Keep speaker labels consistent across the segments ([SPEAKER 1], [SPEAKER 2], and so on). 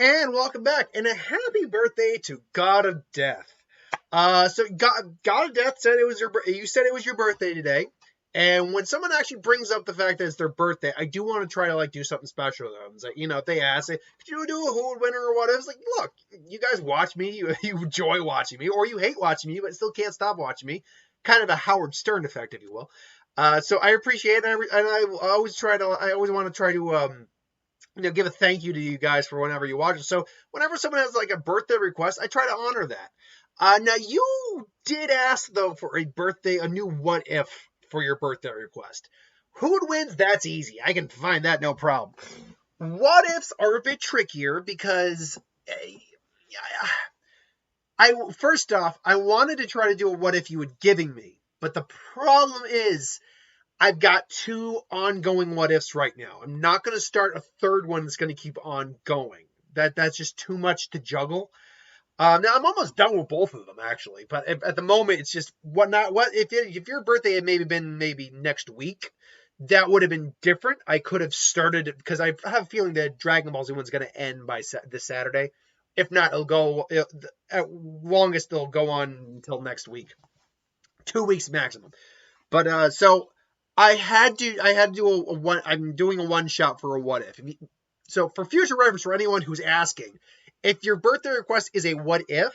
[SPEAKER 1] And welcome back, and a happy birthday to God of Death. So God of Death said it was you said it was your birthday today, and when someone actually brings up the fact that it's their birthday, I do want to try to do something special to them. It's like, if they ask, could you do a Who Would Winner or whatever? It's like, look, you guys watch me, you enjoy watching me, or you hate watching me, but still can't stop watching me. Kind of a Howard Stern effect, if you will. So I appreciate it, and I always want to try to give a thank you to you guys for whenever you watch it. So whenever someone has a birthday request, I try to honor that. Now you did ask though for a new what if for your birthday request. Who would win? That's easy. I can find that no problem. What ifs are a bit trickier because first off, I wanted to try to do a what if you were giving me, but the problem is I've got two ongoing what ifs right now. I'm not going to start a third one that's going to keep on going. That's just too much to juggle. Now I'm almost done with both of them actually, but at the moment it's just if your birthday had been next week, that would have been different. I could have started it because I have a feeling that Dragon Ball Z one's going to end by this Saturday. If not, at longest it'll go on until next week, 2 weeks maximum. But so. I had to do I'm doing a one shot for a what if. So for future reference for anyone who's asking, if your birthday request is a what if,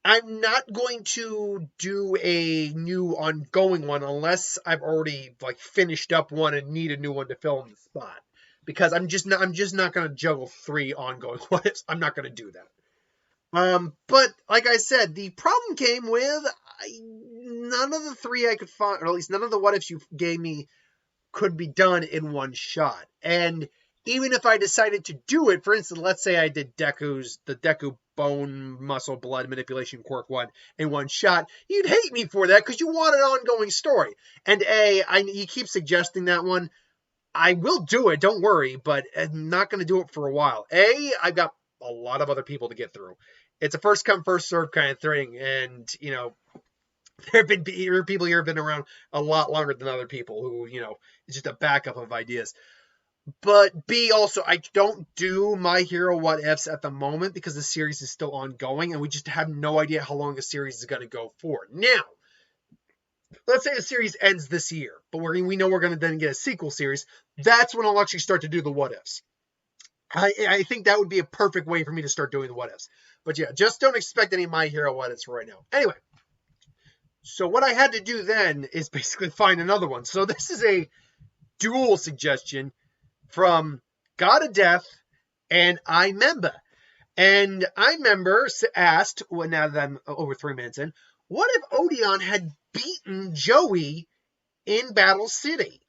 [SPEAKER 1] I'm not going to do a new ongoing one unless I've already finished up one and need a new one to fill in the spot. Because I'm just not going to juggle 3 ongoing what ifs. I'm not going to do that. But like I said, the problem came with none of the 3 I could find, or at least none of the what ifs you gave me could be done in one shot. And even if I decided to do it, for instance, let's say I did the Deku bone, muscle, blood manipulation quirk one in one shot, you'd hate me for that because you want an ongoing story. And you keep suggesting that one. I will do it, don't worry, but I'm not going to do it for a while. I've got a lot of other people to get through. It's a first come, first serve kind of thing. And, there have been people here who have been around a lot longer than other people who, it's just a backup of ideas. But B, also, I don't do My Hero What Ifs at the moment because the series is still ongoing and we just have no idea how long the series is going to go for. Now, let's say the series ends this year, but we know we're going to then get a sequel series. That's when I'll actually start to do the what ifs. I think that would be a perfect way for me to start doing the what ifs. But yeah, just don't expect any My Hero what ifs right now. Anyway, so what I had to do then is basically find another one. So this is a dual suggestion from God of Death and I Member. And I Member asked, well, now that I'm over 3 minutes in, what if Odion had beaten Joey in Battle City?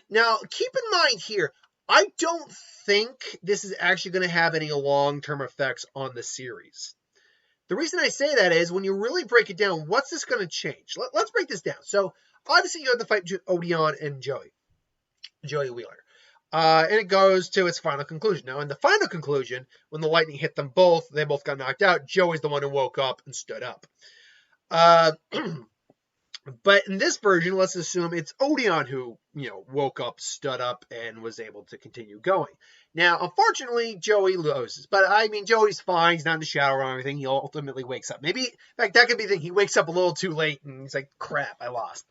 [SPEAKER 1] Now, keep in mind here, I don't think this is actually going to have any long-term effects on the series. The reason I say that is when you really break it down, what's this going to change? Let's break this down. So, obviously, you have the fight between Odion and Joey Wheeler. And it goes to its final conclusion. Now, in the final conclusion, when the lightning hit them both, they both got knocked out. Joey's the one who woke up and stood up. But in this version, let's assume it's Odion who, woke up, stood up, and was able to continue going. Now, unfortunately, Joey loses. But, Joey's fine. He's not in the shower or anything. He ultimately wakes up. Maybe, in fact, that could be the thing. He wakes up a little too late, and he's like, crap, I lost.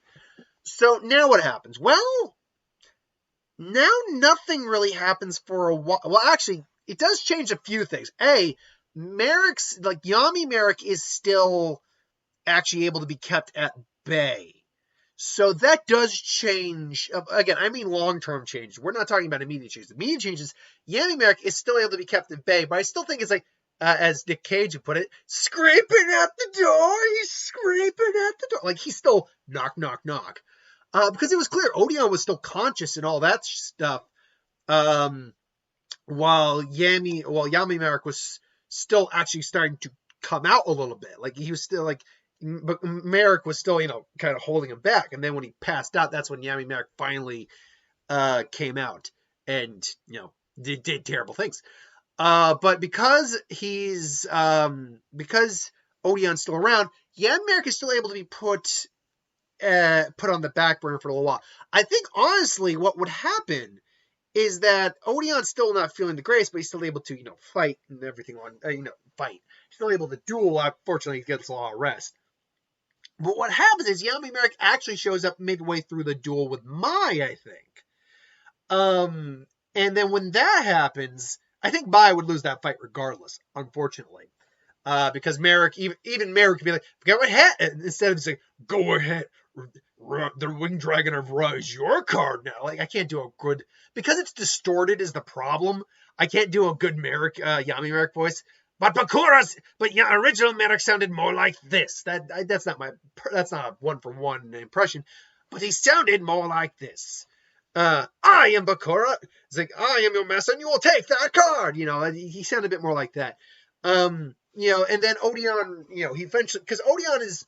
[SPEAKER 1] So, now what happens? Well, now nothing really happens for a while. Well, actually, it does change a few things. Yami Merrick is still actually able to be kept at bay. So that does change. Again, long-term changes. We're not talking about immediate changes. Immediate changes, Yami Merrick is still able to be kept at bay, but I still think it's as Nick Cage would put it, scraping at the door. He's scraping at the door. He's still knock, knock, knock. Because it was clear Odion was still conscious and all that stuff. While Yami Merrick was still actually starting to come out a little bit. He was still but Merrick was still, kind of holding him back. And then when he passed out, that's when Yami Merrick finally came out and, did terrible things. But because because Odion's still around, Yami Merrick is still able to be put on the back burner for a little while. I think, honestly, what would happen is that Odion's still not feeling the grace, but he's still able to, fight and everything fight. He's still able to duel. Unfortunately, he gets a lot of rest. But what happens is Yami Merrick actually shows up midway through the duel with Mai, I think. And then when that happens, I think Mai would lose that fight regardless, unfortunately. Because Merrick, even Merrick could be like, go ahead. Instead of saying, go ahead. The Winged Dragon of Ra is your card now. Like, I can't do a good, because it's distorted is the problem. I can't do a good Yami Merrick voice. But original Merrick sounded more like this. That's not a one-for-one impression. But he sounded more like this. I am Bakura. It's like, I am your master and you will take that card. He sounded a bit more like that. And then Odion, he eventually, because Odion is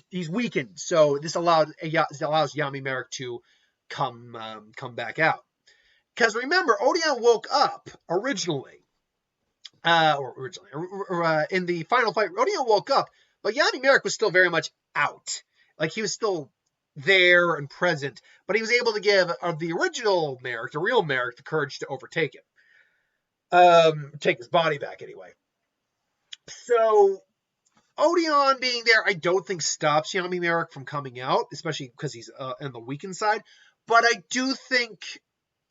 [SPEAKER 1] he's weakened, so this allows Yami Merrick to come back out. Because remember, Odion woke up originally in the final fight. Odion woke up, but Yami Merrick was still very much out. Like, he was still there and present, but he was able to give the original Merrick, the real Merrick, the courage to overtake him. Take his body back anyway. So Odion being there, I don't think stops Yami Merrick from coming out, especially because he's on the weakened side. But I do think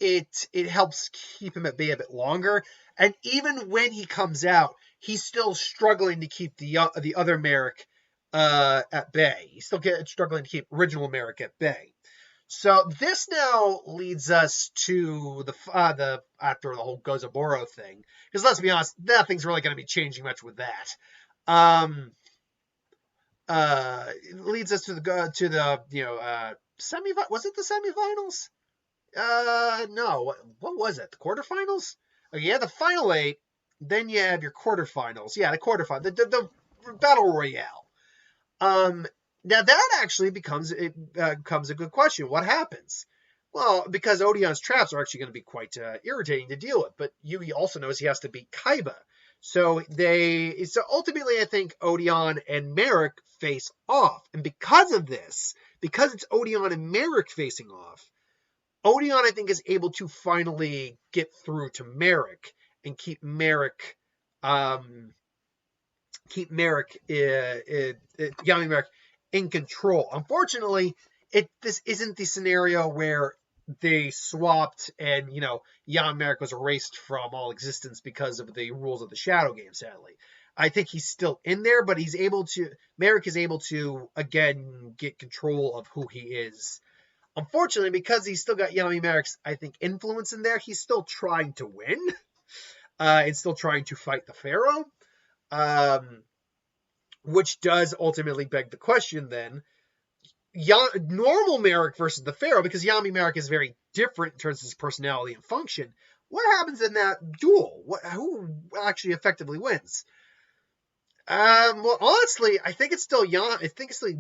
[SPEAKER 1] it helps keep him at bay a bit longer. And even when he comes out, he's still struggling to keep the other Merrick at bay. He's still struggling to keep original Merrick at bay. So this now leads us to the after the whole Gozaburo thing, because let's be honest, nothing's really going to be changing much with that. It leads us to the semi. Was it the semifinals? No. What was it? The quarterfinals? Oh, yeah, the final 8. Then you have your quarterfinals. Yeah, the quarterfinals. The battle royale. Now that actually becomes a good question. What happens? Well, because Odion's traps are actually going to be quite irritating to deal with, but Yugi also knows he has to beat Kaiba. So ultimately, I think Odion and Merrick face off. And because of this, because it's Odion and Merrick facing off, Odion, I think, is able to finally get through to Merrick and keep Merrick, Yami Merrick in control. Unfortunately, this isn't the scenario where they swapped and, Yami Merrick was erased from all existence because of the rules of the Shadow Game, sadly. I think he's still in there, but Merrick is able to, again, get control of who he is. Unfortunately, because he's still got Yami Merrick's, I think, influence in there, he's still trying to win. And still trying to fight the Pharaoh. Which does ultimately beg the question then, normal Merrick versus the Pharaoh, because Yami Merrick is very different in terms of his personality and function. What happens in that duel? Who actually effectively wins? Well, honestly, I think it's still Yugi. I think it's still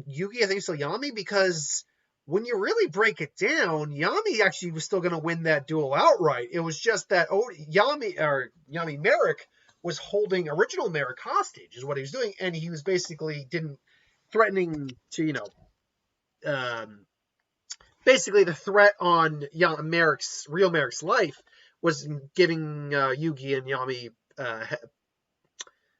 [SPEAKER 1] Yami, because when you really break it down, Yami actually was still going to win that duel outright. It was just that Yami Merrick was holding original Merrick hostage, is what he was doing, and he was basically threatening to, basically the threat on real Merrick's life was giving Yugi and Yami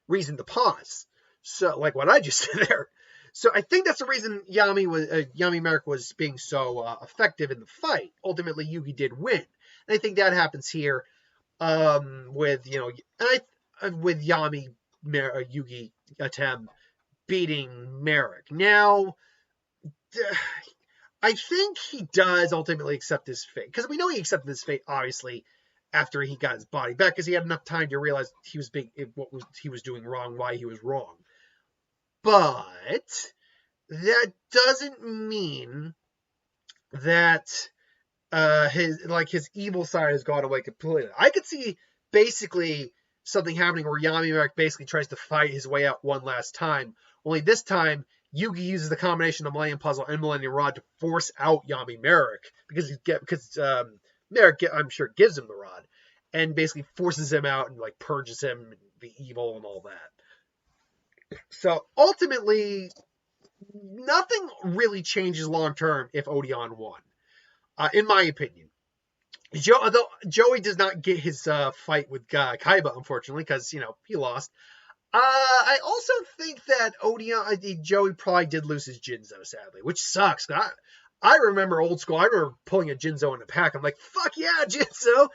[SPEAKER 1] reason to pause. So, like what I just said there. So I think that's the reason Yami Merrick was being so effective in the fight. Ultimately, Yugi did win, and I think that happens here with Yami Yugi Atem beating Merrick. Now, I think he does ultimately accept his fate, because we know he accepted his fate obviously after he got his body back, because he had enough time to realize he was doing wrong, why he was wrong. But that doesn't mean that his evil side has gone away completely. I could see basically something happening where Yami Merrick basically tries to fight his way out one last time. Only this time, Yugi uses the combination of Millennium Puzzle and Millennium Rod to force out Yami Merrick, because Merrick, I'm sure, gives him the rod, and basically forces him out and purges him, the evil and all that. So ultimately, nothing really changes long term if Odion won, in my opinion. Although Joey does not get his fight with Kaiba, unfortunately, because he lost. I also think that Joey probably did lose his Jinzo, sadly, which sucks. I remember old school. I remember pulling a Jinzo in the pack. I'm like, fuck yeah, Jinzo.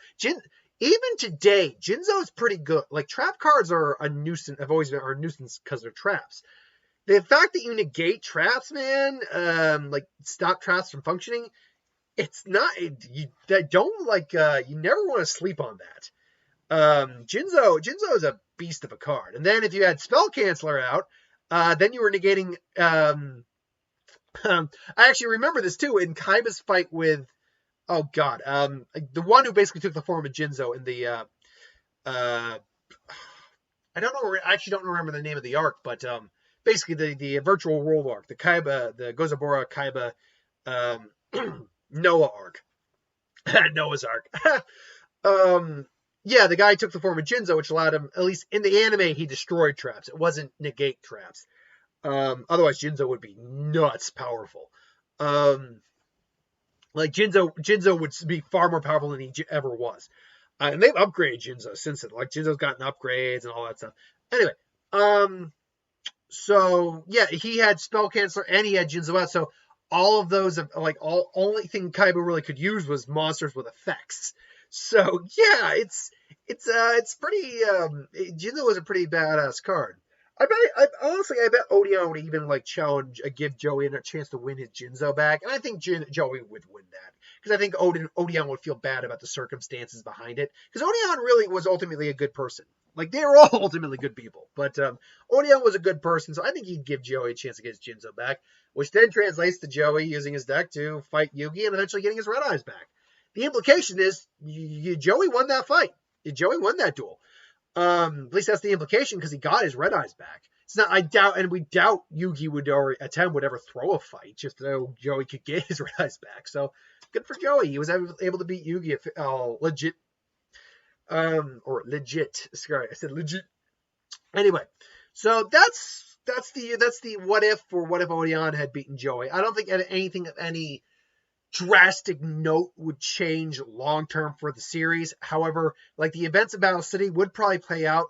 [SPEAKER 1] Even today, Jinzo is pretty good. Like, trap cards are a nuisance. Have always been a nuisance because they're traps. The fact that you negate traps, man, like stop traps from functioning, it's not. You never want to sleep on that. Jinzo is a beast of a card. And then if you had Spell Canceller out, then you were negating. I actually remember this too in Kaiba's fight with. Oh God, the one who basically took the form of Jinzo in the. I don't know. I actually don't remember the name of the arc, but basically the virtual world arc, the Gozabora Kaiba Noah arc, Noah's arc. Yeah, the guy took the form of Jinzo, which allowed him, at least in the anime, he destroyed traps. It wasn't negate traps. Otherwise, Jinzo would be nuts powerful. Like Jinzo would be far more powerful than he ever was. And they've upgraded Jinzo since then. Like Jinzo's gotten upgrades and all that stuff. Anyway, so yeah, he had Spell Canceller and he had Jinzo out. So all of those, only thing Kaiba really could use was monsters with effects. So yeah, it's pretty. Jinzo was a pretty badass card. I bet Odion would even give Joey a chance to win his Jinzo back, and I think Joey would win that because I think Odion would feel bad about the circumstances behind it because Odion really was ultimately a good person. Like they were all ultimately good people, but Odion was a good person, so I think he'd give Joey a chance to get his Jinzo back, which then translates to Joey using his deck to fight Yugi and eventually getting his Red Eyes back. The implication is Joey won that fight. Joey won that duel. At least that's the implication because he got his Red Eyes back. It's not. We doubt Yugi would ever throw a fight just so Joey could get his Red Eyes back. So good for Joey. He was able to beat Yugi legit. Legit. Sorry, I said legit. Anyway, so that's the what if Odion had beaten Joey. I don't think anything of any drastic note would change long term for the series. However, like the events of Battle City would probably play out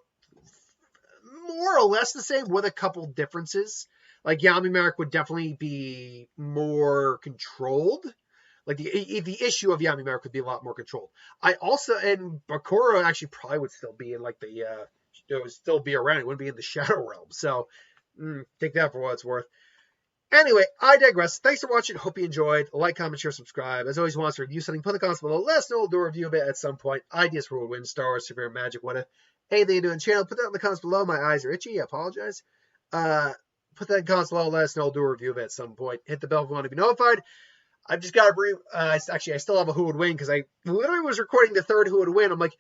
[SPEAKER 1] more or less the same with a couple differences. Like Yamimark would definitely be more controlled. Like the issue of Yamimark would be a lot more controlled. And Bakura actually probably would still be in would still be around. It wouldn't be in the Shadow Realm. So take that for what it's worth. Anyway, I digress. Thanks for watching. Hope you enjoyed. Like, comment, share, subscribe. As always, want to review something, put in the comments below. Let us know. We'll do a review of it at some point. Ideas for what would win, Star Wars, Super Magic, what if. Anything you do in the channel, put that in the comments below. My eyes are itchy. I apologize. Put that in the comments below. Let us know. We'll do a review of it at some point. Hit the bell if you want to be notified. I've just got to brief. Actually, I still have a Who Would Win because I literally was recording the third Who Would Win. I'm like,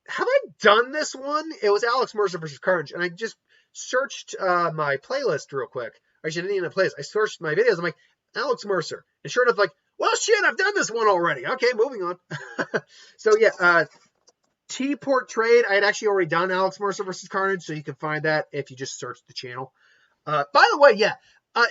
[SPEAKER 1] have I done this one? It was Alex Mercer versus Carnage. And I just searched my playlist real quick. Actually, I didn't even play. I searched my videos. I'm like, Alex Mercer. And sure enough, well, shit, I've done this one already. Okay, moving on. So, yeah, T-Port Trade. I had actually already done Alex Mercer versus Carnage, so you can find that if you just search the channel. By the way, yeah,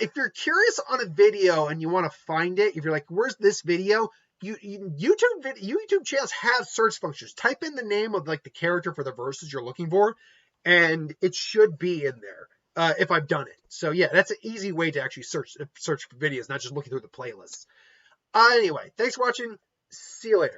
[SPEAKER 1] if you're curious on a video and you want to find it, if you're like, where's this video? YouTube channels have search functions. Type in the name of, the character for the verses you're looking for, and it should be in there. If I've done it. So yeah, that's an easy way to actually search for videos, not just looking through the playlists. Anyway, thanks for watching. See you later.